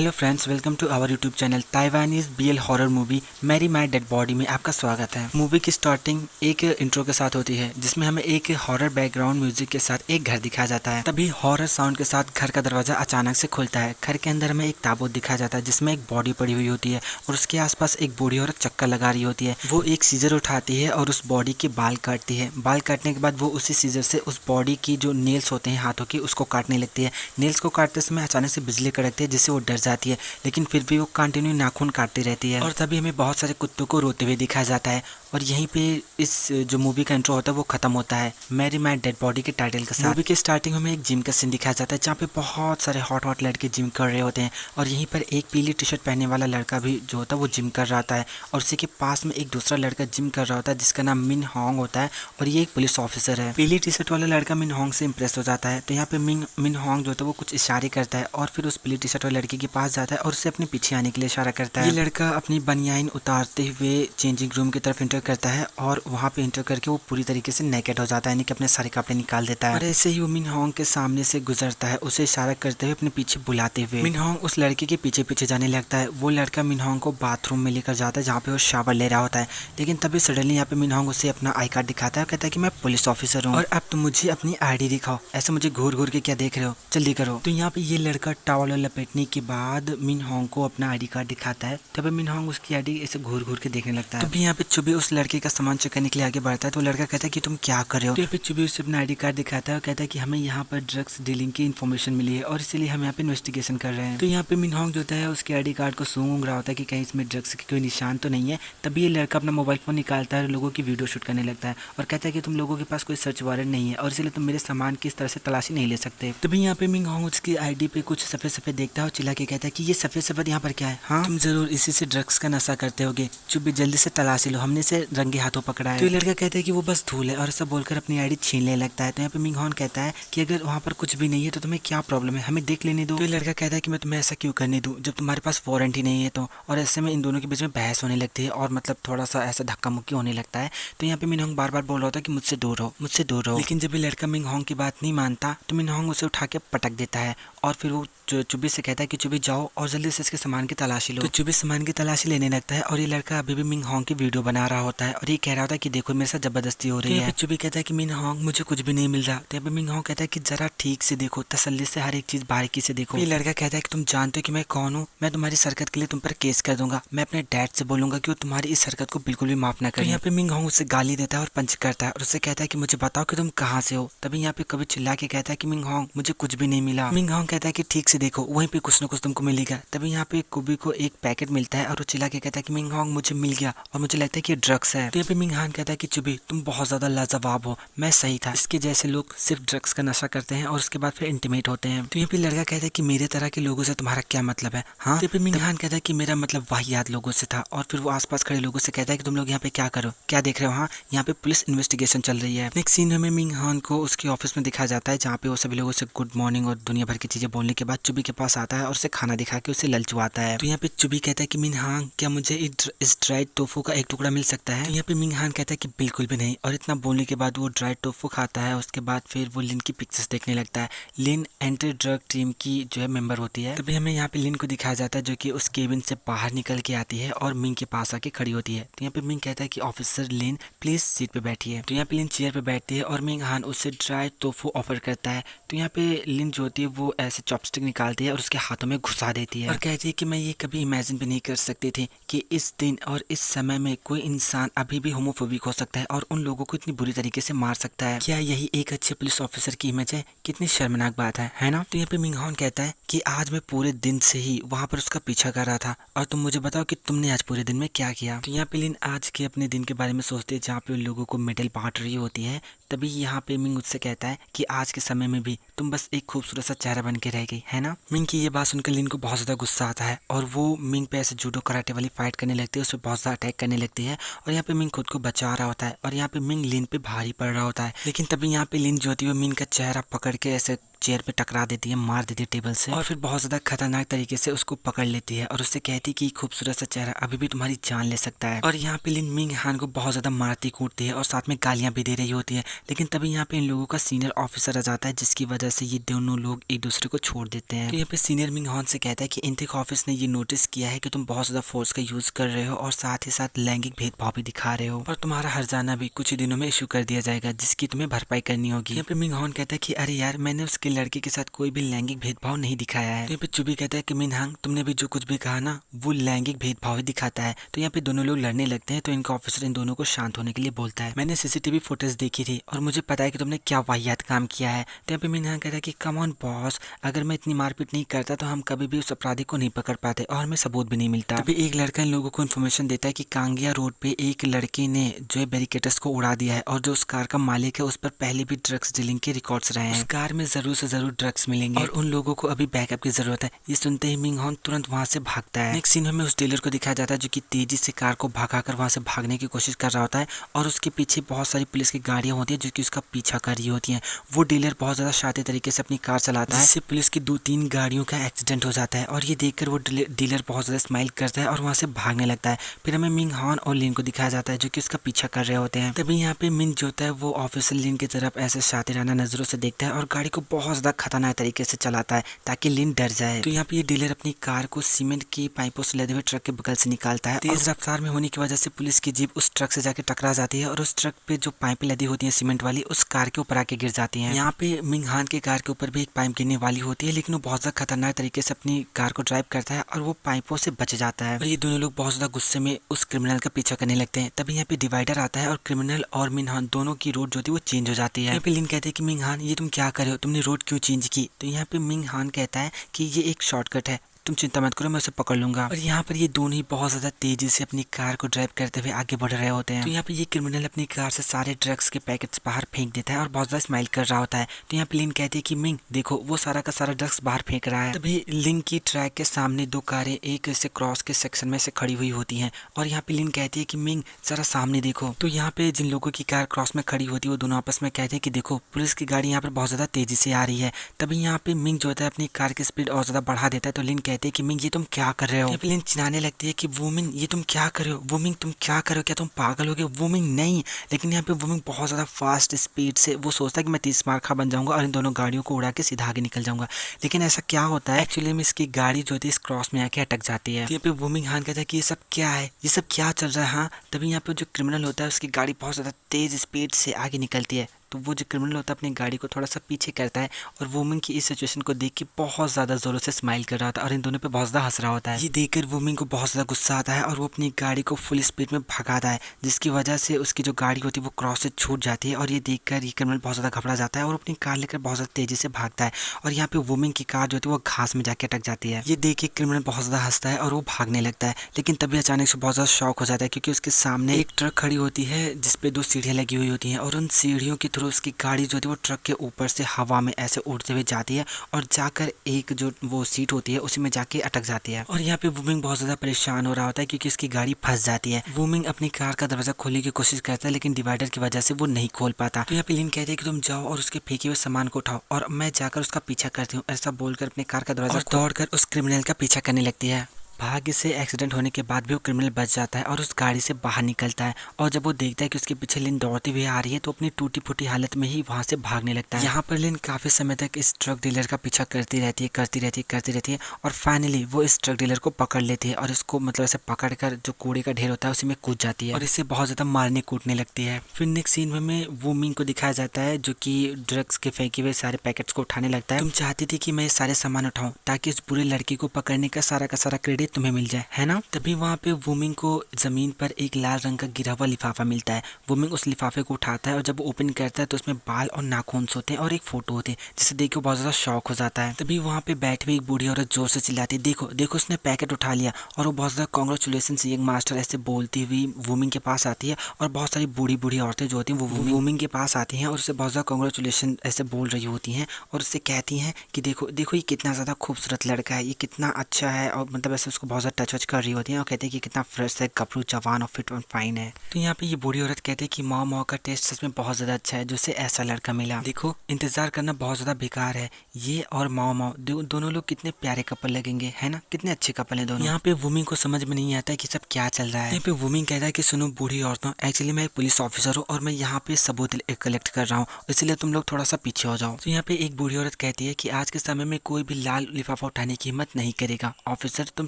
Hello friends, welcome to our YouTube channel Taiwanese BL horror movie marry my dead body में आपका स्वागत है। Movie की starting एक इंट्रो के साथ होती है जिसमें हमें एक हॉरर बैकग्राउंड म्यूजिक के साथ एक घर दिखाया जाता है। तभी हॉरर साउंड के साथ घर का दरवाजा अचानक से खुलता है। घर के अंदर हमें एक ताबूत दिखाया जाता है जिसमें एक बॉडी पड़ी हुई होती है और उसके आसपास एक बूढ़ी औरत चक्कर लगा रही होती है। वो एक सीजर उठाती है और उस बॉडी के बाल काटती है। बाल काटने के बाद वो उसी सीजर से उस बॉडी की जो नेल्स होते हैं हाथों की उसको काटने लगती है। नेल्स को काटते समय अचानक से बिजली कड़कती है जिससे वो डर जाती है, लेकिन फिर भी वो कंटिन्यू नाखून काटती रहती है। और तभी हमें बहुत सारे कुत्तों को रोते हुए दिखाया जाता है और यहीं पे इस जो मूवी का इंट्रो होता है वो खत्म होता है मैरी माय डेड बॉडी के टाइटल के साथ। मूवी के स्टार्टिंग में हमें एक जिम का सीन दिखाया जाता है जहाँ पे बहुत सारे हॉट लड़के जिम कर रहे होते हैं और यहीं पर एक पीली टी शर्ट पहनने वाला लड़का भी जो होता है वो जिम कर रहा होता है और उसी के पास में एक दूसरा लड़का जिम कर रहा होता है जिसका नाम मिन होंग होता है और ये एक पुलिस ऑफिसर है। पीली टी शर्ट वाला लड़का मिन होंग से इंप्रेस हो जाता है तो यहाँ पे मिन होंग जो होता है वो कुछ इशारे करता है और फिर उस पीली टी शर्ट वाले लड़के के पास जाता है और उससे अपने पीछे आने के लिए इशारा करता है। ये लड़का अपनी बनियाइन उतारते हुए चेंजिंग रूम की तरफ एंटर करता है और वहाँ पे एंटर करके वो पूरी तरीके से नेकेड हो जाता है, यानी कि अपने सारे कपड़े निकाल देता है। और ऐसे ही वो मिन होंग के सामने से गुजरता है उसे इशारा करते हुए अपने पीछे बुलाते हुए। मिन होंग उस लड़के के पीछे पीछे जाने लगता है। वो लड़का मिन होंग को बाथरूम में लेकर जाता है जहाँ पे वो शावर ले रहा होता है, लेकिन तभी सडनली यहाँ पे मिन होंग उसे अपना आई कार्ड दिखाता है और कहता है कि मैं पुलिस ऑफिसर हूँ और अब तुम मुझे अपनी आईडी दिखाओ, ऐसे मुझे घूर घूर के क्या देख रहे हो, जल्दी करो। तो यहाँ पे ये लड़का टॉवल लपेटने के बाद मिन होंग को अपना आईडी कार्ड दिखाता है। तभी मिन होंग उसकी आईडी ऐसे घूर घूर के देखने लगता है। तभी यहाँ पे चुबी उस लड़के का सामान चेक करने के लिए आगे बढ़ता है तो लड़का कहता है कि तुम क्या कर रहे हो। तो यहाँ पे चुबी उसे अपना आईडी कार्ड दिखाता है और कहता है कि हमें यहाँ पर ड्रग्स डीलिंग की इन्फॉर्मेशन मिली है और इसीलिए हम यहाँ पे इन्वेस्टिगेशन कर रहे हैं। तो यहाँ पे मिन होंग जो होता है उसके आईडी कार्ड को सूंघ रहा होता है कि कहीं इसमें ड्रग्स की कोई निशान तो नहीं है। तभी ये लड़का अपना मोबाइल फोन निकालता है और लोगों की वीडियो शूट करने लगता है और कहता है कि तुम लोगों के पास कोई सर्च वारंट नहीं है और इसलिए तुम मेरे सामान की इस तरह से तलाशी नहीं ले सकते। तभी यहाँ पे मिन होंग उसकी आईडी पे कुछ सफेद सफेद देखता है और चिल्ला के कहता है कि ये सफेद सफेद यहाँ पर क्या है, हाँ तुम जरूर इसी से ड्रग्स का नशा करते होगे, चुप्पी जल्दी से तलाशी लो, हमने इसे रंगे हाथों पकड़ा है। तो ये लड़का कहता है कि वो बस धूल है और ऐसा बोलकर अपनी आईडी छीनने लगता है। तो यहाँ पे मिंग होंग कहता है कि अगर वहाँ पर कुछ भी नहीं है तो तुम्हें क्या प्रॉब्लम है, हमें देख लेने दो। तो ये लड़का कहता है कि मैं तुम्हें ऐसा क्यों करने दूं जब तुम्हारे पास वारंट ही नहीं है। तो और ऐसे में इन दोनों के बीच में बहस होने लगती है और मतलब थोड़ा सा ऐसा धक्का मुक्की होने लगता है। तो यहाँ पे मिंग होंग बार बार बोल रहा होता है कि मुझसे दूर हो, मुझसे दूर हो, लेकिन जब ये लड़का मिंग होंग की बात नहीं मानता तो मिंग होंग उसे उठा के पटक देता है और फिर वो चुबी से कहता है कि चुबी जाओ और जल्दी से इसके सामान की तलाशी लो। तो चुबी सामान की तलाशी लेने लगता है और ये लड़का अभी भी मिंग होंग की वीडियो बना रहा होता है और ये कह रहा होता है कि देखो मेरे साथ जबरदस्ती हो रही है। चुबी कहता है कि मिंग होंग मुझे कुछ भी नहीं मिल रहा। तो यहाँ पे मिंग होंग कहता है कि जरा ठीक से देखो, तसल्ली से हर एक चीज बारीकी से देखो। ये लड़का कहता है कि तुम जानते हो कि मैं कौन हूँ, मैं तुम्हारी इस हरकत के लिए तुम पर केस कर दूंगा, मैं अपने डैड से बोलूंगा कि वो तुम्हारी इस हरकत को बिल्कुल भी माफ ना करे। यहाँ पे मिंग होंग उसे गाली देता है और पंच करता है और उससे कहता है कि मुझे बताओ कि तुम कहाँ से हो। तभी यहाँ पे कभी चिल्ला के कहता है कि मिंग होंग मुझे कुछ भी नहीं मिला। मिंग होंग कहता है कि ठीक से देखो, वहीं पे कुछ न कुछ तुमको मिलेगा। तभी यहाँ पे कुबी को एक पैकेट मिलता है और वो चिल्ला के कहता है कि मिंग होंग मुझे मिल गया और मुझे लगता है कि ड्रग्स है। तो यहाँ पे मिंग होंग कहता है कि चुबी तुम बहुत ज्यादा लाजवाब हो, मैं सही था, इसके जैसे लोग सिर्फ ड्रग्स का नशा करते हैं और उसके बाद फिर इंटीमेट होते हैं। तो यहाँ पे लड़का कहता है कि मेरे तरह के लोगों से तुम्हारा क्या मतलब है, हाँ। तो यहाँ पे मिंग होंग कहता है कि मेरा मतलब वाहियात लोगों से था और फिर वो आसपास खड़े लोगों से कहता है कि तुम लोग यहाँ पे क्या करो, क्या देख रहे हो, हाँ यहाँ पे पुलिस इन्वेस्टिगेशन चल रही है। नेक्स्ट सीन हमें मिंग होंग को उसके ऑफिस में दिखाया जाता है जहाँ पे वो सभी लोगों से गुड मॉर्निंग और दुनिया भर की चीजें बोलने के बाद चुबी के पास आता है और उसे खाना दिखा के उसे ललचवाता है। तो यहाँ पे चुबी कहता है कि मिंग होंग क्या मुझे इस ड्राइड टोफू का एक टुकड़ा मिल सकता है। तो यहाँ पे मिंग होंग कहता है कि बिल्कुल भी नहीं और इतना बोलने के बाद वो ड्राइड टोफू खाता है। उसके बाद फिर वो लिन की पिक्चर्स देखने लगता है। लिन एंटी ड्रग टीम की जो है मेंबर होती है। तभी हमें यहाँ पे लिन को दिखाया जाता है जो कि उस केबिन से बाहर निकल के आती है और मिंग के पास आके खड़ी होती है। तो यहाँ पे मिंग कहता है कि ऑफिसर लिन प्लीज सीट पे बैठिए। तो यहाँ पे लिन चेयर पे बैठती है और मिंग होंग उससे ड्राइड टोफू ऑफर करता है। तो यहाँ पे लिन जो होती है वो ऐसे चॉपस्टिक निकालती है और उसके हाथों में घुसा देती है और कहती है कि मैं ये कभी इमेजिन भी नहीं कर सकती थी कि इस दिन और इस समय में कोई इंसान अभी भी होमोफोबिक हो सकता है और उन लोगों को इतनी बुरी तरीके से मार सकता है। क्या यही एक अच्छे पुलिस ऑफिसर की इमेज है? कितनी शर्मनाक बात है ना। तो यहाँ पे मिंग होंग कहता है कि आज मैं पूरे दिन से ही वहाँ पर उसका पीछा कर रहा था और तुम मुझे बताओ कि तुमने आज पूरे दिन में क्या किया। तो यहाँ पे लिन आज के अपने दिन के बारे में सोचते हैं जहाँ पे उन लोगों को मेडल बांट रही होती है। तभी यहाँ पे मिंग उससे कहता है कि आज के समय में भी तुम बस एक खूबसूरत सा चेहरा बन के रह गई है ना। मिंग की ये बात सुनकर लिन को बहुत ज्यादा गुस्सा आता है और वो मिंग पे ऐसे जूडो कराटे वाली फाइट करने लगती है, उस पर बहुत ज्यादा अटैक करने लगती है और यहाँ पे मिंग खुद को बचा रहा होता है और यहाँ पे मिंग लिन पे भारी पड़ रहा होता है। लेकिन तभी यहाँ पे लिन जो होती है वो मिंग का चेहरा पकड़ के ऐसे चेयर पे टकरा देती है, मार देती है टेबल से, और फिर बहुत ज्यादा खतरनाक तरीके से उसको पकड़ लेती है और उससे कहती है कि खूबसूरत सा चेहरा अभी भी तुम्हारी जान ले सकता है। और यहाँ पे लिन मिंग हान को बहुत ज्यादा मारती कूटती है और साथ में गालियां भी दे रही होती है। लेकिन तभी यहाँ पे इन लोगों का सीनियर ऑफिसर आ जाता है, जिसकी वजह से ये दोनों लोग एक दूसरे को छोड़ देते हैं। तो यहाँ पे सीनियर मिंग हान से कहता है कि इंटेक ऑफिस ने ये नोटिस किया है कि तुम बहुत ज्यादा फोर्स का यूज कर रहे हो और साथ ही साथ लैंगिक भेदभाव भी दिखा रहे हो, और तुम्हारा हर्जाना भी कुछ ही दिनों में इशू कर दिया जाएगा, जिसकी तुम्हें भरपाई करनी होगी। यहाँ पे मिंग हान कहता है कि अरे यार, मैंने उसके लड़के के साथ कोई भी लैंगिक भेदभाव नहीं दिखाया है। तो यहाँ पे चुबी कहता है कि मिंग हान, तुमने भी जो कुछ भी कहा ना, वो लैंगिक भेदभाव ही दिखाता है। तो यहाँ पे दोनों लोग लड़ने लगते हैं। तो इनका ऑफिसर इन दोनों को शांत होने के लिए बोलता है, मैंने सीसीटीवी फुटेज देखी थी और मुझे पता है कि तुमने क्या वाहियात काम किया है। तो यहाँ पे मिंग हान कहता है कि कम ऑन बॉस, अगर मैं इतनी मारपीट नहीं करता तो हम कभी भी उस अपराधी को नहीं पकड़ पाते और हमें सबूत भी नहीं मिलता। तभी एक लड़का इन लोगों को इन्फॉर्मेशन देता है कि कांगिया रोड पे एक लड़के ने जो है बैरिकेड्स को उड़ा दिया है और जो उस कार का मालिक है उस पर पहले भी ड्रग्स डीलिंग के रिकॉर्ड्स रहे हैं। उस कार में जरूर से जरूर ड्रग्स मिलेंगे और उन लोगों को अभी बैकअप की जरूरत है। ये सुनते ही मिंग हान तुरंत वहां से भागता है। नेक्स्ट सीन में उस डीलर को दिखाया जाता है जो कि तेजी से कार को भगाकर वहां से भागने की कोशिश कर रहा होता है और उसके पीछे बहुत सारी पुलिस की गाड़ियां होती है जो कि उसका पीछा कर रही होती हैं। वो डीलर बहुत ज्यादा शातिर तरीके से अपनी कार चलाता है, जिससे पुलिस की 2-3 गाड़ियों का एक्सीडेंट हो जाता है और ये देखकर वो डीलर बहुत ज्यादा स्माइल करता है और वहां से भागने लगता है। फिर हमें मिंग हान और लिन को दिखाया जाता है जो कि उसका पीछा कर रहे होते हैं। तभी यहाँ पे मिंग जो होता है वो ऑफिसर लिन की तरफ ऐसे शातिराना नजरों से देखता है और गाड़ी को बहुत ज्यादा खतरनाक तरीके से चलाता है ताकि लिन डर जाए। तो यहाँ पे ये डीलर अपनी कार को सीमेंट की पाइपों से लदे हुए ट्रक के बगल से निकालता है। तेज रफ्तार में होने की वजह से पुलिस की जीप उस ट्रक से जाके टकरा जाती है और उस ट्रक पे जो पाइपें लदी होती है सीमेंट वाली, उस कार के ऊपर आके गिर जाती है। यहाँ पे मिंग हान के कार के ऊपर भी एक पाइप गिरने वाली होती है, लेकिन वो बहुत ज्यादा खतरनाक तरीके से अपनी कार को ड्राइव करता है और वो पाइपों से बच जाता है। और ये दोनों लोग बहुत ज्यादा गुस्से में उस क्रिमिनल का पीछा करने लगते हैं। तभी यहाँ पे डिवाइडर आता है और क्रिमिनल और मिंग हान दोनों की रोड जो होती है वो चेंज हो जाती है। यहाँ पे लिन कहते हैं कि मिंग हान, ये तुम क्या कर रहे हो, तुमने रोड क्यों चेंज की? तो यहाँ पे मिंग हान कहता है कि ये एक शॉर्टकट है, तुम चिंता मत करो, मैं उसे पकड़ लूंगा। और यहाँ पर ये दोनों ही बहुत ज्यादा तेजी से अपनी कार को ड्राइव करते हुए आगे बढ़ रहे होते हैं। तो यहाँ पे ये क्रिमिनल अपनी कार से सारे ड्रग्स के पैकेट्स बाहर फेंक देता है और बहुत ज्यादा स्माइल कर रहा होता है। तो यहाँ पे लिन कहती है कि मिंग देखो, वो सारा का सारा ड्रग्स बाहर फेंक रहा है। तभी लिन की ट्रैक के सामने 2 कारें एक से क्रॉस के सेक्शन में से खड़ी हुई होती है और यहाँ पे लिन कहती है कि मिंग जरा सामने देखो। तो यहाँ पे जिन लोगों की कार क्रॉस में खड़ी होती है वो दोनों आपस में कहते हैं कि देखो, पुलिस की गाड़ी यहाँ पर बहुत ज्यादा तेजी से आ रही है। तभी यहाँ पे मिंग जो होता है अपनी कार की स्पीड और ज्यादा बढ़ा देता है। तो लिन कहते हैं कि मिंग, ये तुम क्या कर रहे हो? लिन चिल्लाने लगती है कि वुमिंग, ये तुम क्या कर रहे हो? वुमिंग, तुम क्या कर रहे हो? क्या तुम पागल हो गए? वुमिंग नहीं। लेकिन यहाँ पे वुमिंग बहुत ज्यादा फास्ट स्पीड से वो सोचता है कि मैं 30 मार खा बन जाऊंगा और इन दोनों गाड़ियों को उड़ा के सीधा आगे निकल जाऊंगा। लेकिन ऐसा क्या होता है, एक्चुअली में इसकी गाड़ी जो होती है इस क्रॉस में आके अटक जाती है। यहाँ पे वुमिंग हान कहता है कि ये सब क्या है, ये सब क्या चल रहा है? हाँ, तभी यहाँ पे जो क्रिमिनल होता है उसकी गाड़ी बहुत ज्यादा तेज स्पीड से आगे निकलती है। तो वो जो क्रिमिनल होता है अपनी गाड़ी को थोड़ा सा पीछे करता है और वुमिंग की इस सिचुएशन को देख के बहुत ज्यादा जोरों से स्माइल कर रहा होता है और इन दोनों पे बहुत ज्यादा हंस रहा होता है। ये देखकर वुमिंग को बहुत ज्यादा गुस्सा आता है और वो अपनी गाड़ी को फुल स्पीड में भगाता है, जिसकी वजह से उसकी जो गाड़ी होती है वो क्रॉस से छूट जाती है। और ये देखकर ये क्रिमिनल बहुत ज्यादा घबरा जाता है और अपनी कार लेकर बहुत ज्यादा तेजी से भागता है और यहाँ पे वुमिंग की कार जो होती है वो घास में जाके अटक जाती है। ये देख के क्रिमिनल बहुत ज्यादा हंसता है और वो भागने लगता है। लेकिन तभी अचानक से बहुत ज्यादा शॉक हो जाता है क्योंकि उसके सामने एक ट्रक खड़ी होती है जिसपे 2 सीढ़ियां लगी हुई होती हैं और उन सीढ़ियों के थ्रू उसकी गाड़ी जो वो ट्रक के ऊपर से हवा में ऐसे उड़ते हुए जाती है और जाकर एक जो वो सीट होती है उसी में जाके अटक जाती है। और यहाँ पे वुमिंग बहुत ज्यादा परेशान हो रहा होता है क्योंकि उसकी गाड़ी फंस जाती है। वुमिंग अपनी कार का दरवाजा खोलने की कोशिश करता है लेकिन डिवाइडर की वजह से वो नहीं खोल पाता। तो यहाँ पे लिन कहते हैं कि तुम जाओ और उसके फेंके हुए सामान को उठाओ और मैं जाकर उसका पीछा करती हूँ। ऐसा बोलकर अपने कार का दरवाजा तोड़कर उस क्रिमिनल का पीछा करने लगती है। भाग्य से एक्सीडेंट होने के बाद भी वो क्रिमिनल बच जाता है और उस गाड़ी से बाहर निकलता है और जब वो देखता है कि उसके पीछे लिन दौड़ती हुई आ रही है तो अपनी टूटी फूटी हालत में ही वहां से भागने लगता है। यहाँ पर लिन काफी समय तक इस ट्रक डीलर का पीछा करती रहती है और फाइनली वो इस ट्रक डीलर को पकड़ लेती है और इसको मतलब ऐसे पकड़ कर जो कूड़े का ढेर होता है उसी में कूद जाती है और इससे बहुत ज्यादा मारने कूटने लगती है। फिर नेक्स्ट सीन में वुमिंग को दिखाया जाता है जो कि ड्रग्स के फेंके हुए सारे पैकेट्स को उठाने लगता है। तुम चाहती थी कि मैं ये सारे सामान उठाऊं ताकि इस बुरे लड़की को पकड़ने का सारा क्रेडिट तुम्हें मिल जाए, है ना? तभी वहाँ पे वुमिंग को जमीन पर एक लाल रंग का गिरा हुआ लिफाफा मिलता है। वुमिंग उस लिफाफे को उठाता है और जब वो ओपन करता है तो उसमें बाल और नाखून होते हैं और एक फोटो होती है जिसे देख के बहुत ज्यादा शॉक हो जाता है। तभी वहाँ पे बैठी हुई एक बूढ़ी औरत जोर से चिल्लाती है, देखो देखो उसने पैकेट उठा लिया। और वो बहुत ज्यादा कांग्रेचुलेशन यंग मास्टर ऐसे बोलती हुई वुमिंग के पास आती है और बहुत सारी बूढ़ी औरतें जो होती हैं वो वुमिंग के पास आती हैं और उससे बहुत ज्यादा कांग्रेचुलेशन ऐसे बोल रही होती हैं और उससे कहती हैं कि देखो देखो ये कितना ज्यादा खूबसूरत लड़का है, ये कितना अच्छा है और मतलब ऐसे उसको बहुत ज़्यादा टच वच कर रही होती है और कहते हैं कि कितना फ्रेश है, गबरू, जवान और फिट और फाइन है। तो यहाँ पे ये बूढ़ी औरत कहते हैं कि माँ का टेस्ट सच में बहुत ज़्यादा अच्छा है जो उसे ऐसा लड़का मिला। देखो इंतजार करना बहुत ज़्यादा बेकार है, ये और माँ दोनों लोग कितने प्यारे कपल लगेंगे, है ना, कितने अच्छे कपल हैं दोनों। यहाँ पे वुमिंग को समझ में नहीं आता है कि सब क्या चल रहा है। यहाँ पे वुमिंग कहता है कि सुनो बूढ़ी औरतों, एक्चुअली मैं एक पुलिस ऑफिसर हूँ और मैं यहाँ पे सबूत कलेक्ट कर रहा हूँ, इसलिए तुम लोग थोड़ा सा पीछे हो जाओ। तो यहाँ पे एक बूढ़ी औरत कहती है कि आज के समय में कोई भी लाल लिफाफा उठाने की हिम्मत नहीं करेगा। ऑफिसर तुम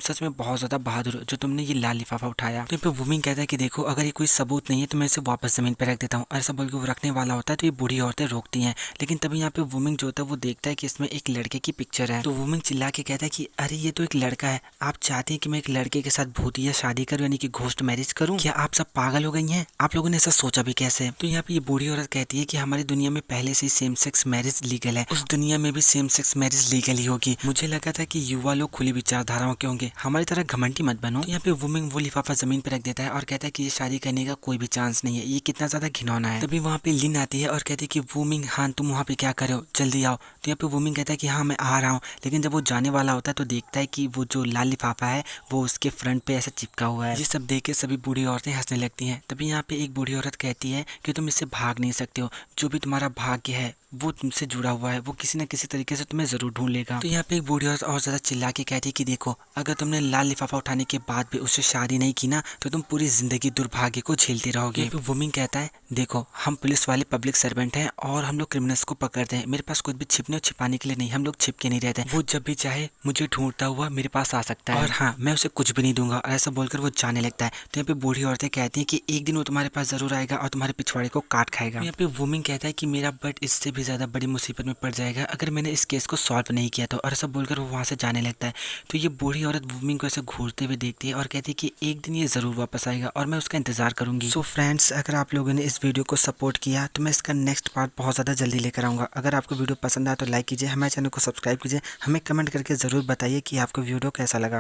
सच में बहुत ज्यादा बहादुर हो जो तुमने ये लाल लिफाफा उठाया। तो यहाँ पे वुमिंग कहता है कि देखो अगर ये कोई सबूत नहीं है तो मैं इसे वापस जमीन पर रख देता हूँ। ऐसा बोल के वो रखने वाला होता है तो ये बूढ़ी औरतें रोकती हैं, लेकिन तभी यहाँ पे वुमिंग जो होता है वो देखता है कि इसमें एक लड़के की पिक्चर है। तो वुमिंग चिल्ला के कहता है कि अरे ये तो एक लड़का है, आप चाहते हैं कि मैं एक लड़के के साथ भूतिया शादी करूं, यानी कि घोस्ट मैरिज करूं? क्या आप सब पागल हो गई हैं? आप लोगों ने ऐसा सोचा भी कैसे? तो यहाँ पे ये बूढ़ी औरत कहती है कि हमारी दुनिया में पहले से सेम सेक्स मैरिज लीगल है, उस दुनिया में भी सेम सेक्स मैरिज लीगल ही होगी। मुझे लगा था कि युवा लोग खुली विचारधाराओं के होंगे, हमारी तरह घमंडी मत बनो। तो यहाँ पे वुमिंग वो लिफाफा जमीन पे रख देता है और कहता है कि ये शादी करने का कोई भी चांस नहीं है, ये कितना ज्यादा घिनौना है। तभी वहाँ पे लिन आती है और कहती है कि वुमिंग हाँ तुम वहाँ पे क्या कर रहे हो, जल्दी आओ। तो यहाँ पे वुमिंग कहता है कि हाँ मैं आ रहा हूँ, लेकिन जब वो जाने वाला होता है तो देखता है कि वो जो लाल लिफाफा है वो उसके फ्रंट पे ऐसा चिपका हुआ है। ये सब देख के सभी बूढ़ी औरतें हंसने लगती हैं। तभी यहाँ पे एक बूढ़ी औरत कहती है कि तुम इससे भाग नहीं सकते हो, जो भी तुम्हारा भाग्य है वो तुमसे जुड़ा हुआ है, वो किसी न किसी तरीके से तुम्हें जरूर ढूंढ लेगा। तो यहाँ पे एक बूढ़ी औरत और ज्यादा चिल्ला के कहती है कि देखो अगर तुमने लाल लिफाफा उठाने के बाद भी उससे शादी नहीं की ना तो तुम पूरी जिंदगी दुर्भाग्य को झेलते रहोगे। तो वुमिंग कहता है देखो हम पुलिस वाले पब्लिक सर्वेंट हैं और हम लोग क्रिमिनल्स को पकड़ते हैं, मेरे पास कुछ भी छिपने और छिपाने के लिए नहीं, हम लोग छिप के नहीं रहते। वो जब भी चाहे मुझे ढूंढता हुआ मेरे पास आ सकता है और हाँ मैं उसे कुछ भी नहीं दूंगा। ऐसा बोलकर वो जाने लगता है। तो यहाँ पे बूढ़ी औरतें कहती हैं कि एक दिन वो तुम्हारे पास जरूर आएगा और तुम्हारे पिछवाड़े को काट खाएगा। यहाँ पे वुमिंग कहता है कि मेरा बट इससे भी ज्यादा बड़ी मुसीबत में पड़ जाएगा अगर मैंने इस केस को सॉल्व नहीं किया तो, और ऐसा बोलकर वो वहाँ से जाने लगता है। तो ये बूढ़ी औरत वुमिंग को ऐसे घूरते हुए देखती है और कहती है कि एक दिन ये जरूर वापस आएगा और मैं उसका इंतजार करूंगी। सो फ्रेंड्स अगर आप लोगों ने इस वीडियो को सपोर्ट किया तो मैं इसका नेक्स्ट पार्ट बहुत ज़्यादा जल्दी लेकर आऊँगा। अगर आपको वीडियो पसंद आया तो लाइक कीजिए, हमारे चैनल को सब्सक्राइब कीजिए, हमें कमेंट करके ज़रूर बताइए कि आपको वीडियो कैसा लगा।